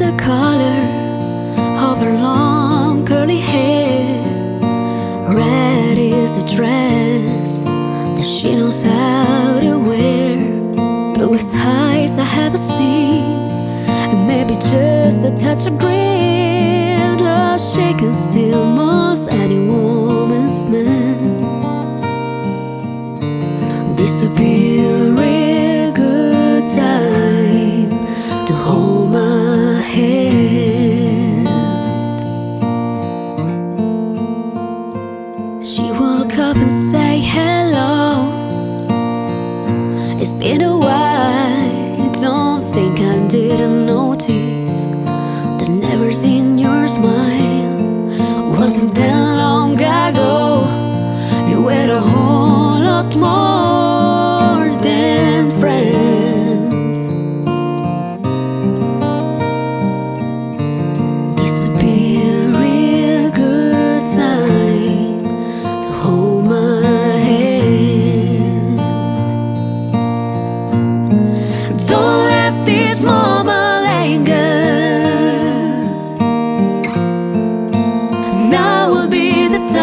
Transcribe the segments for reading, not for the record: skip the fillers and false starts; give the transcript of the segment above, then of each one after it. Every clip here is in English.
the color of her long curly hair. Red is the dress that she knows how to wear. Bluest eyes I haven't seen, and maybe just a touch of green. Oh, she can steal most any woman's man. This would be a real good time to hold my hand. She woke up and say hello. It's been a while, don't think I didn't notice the never seen your smile. Wasn't that long ago, you were a whole lot more than friends. This would be a real good time to hold my hand. Don't let this moment linger. Now will be the time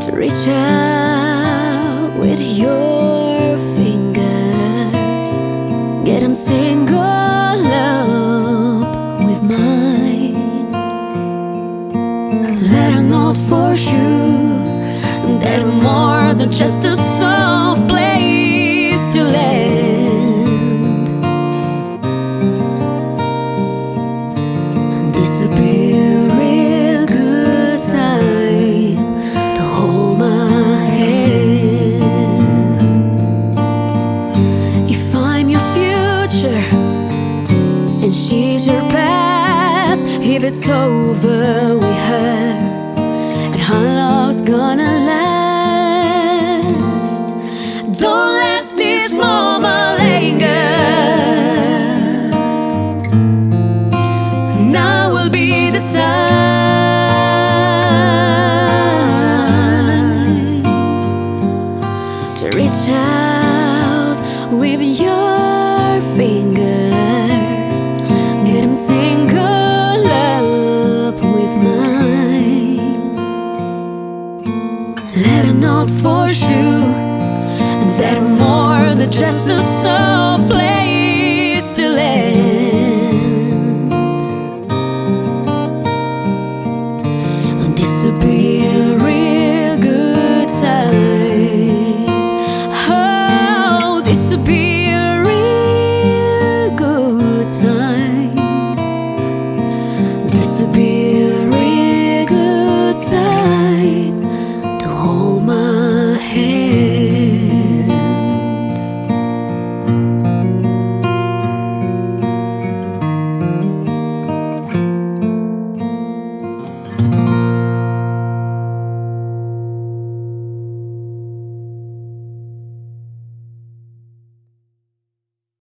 to reach out with your fingers. Get them single up with mine. Let her not force you. They're more than just a soft place to land. This would be a real good time to hold my hand. If I'm your future and she's your past, if it's over with her and our love's gonna last, don't let this moment linger. Now will be the time to reach out with your fingers. Get them single up with mine. Let her not force you. They're more than just a song.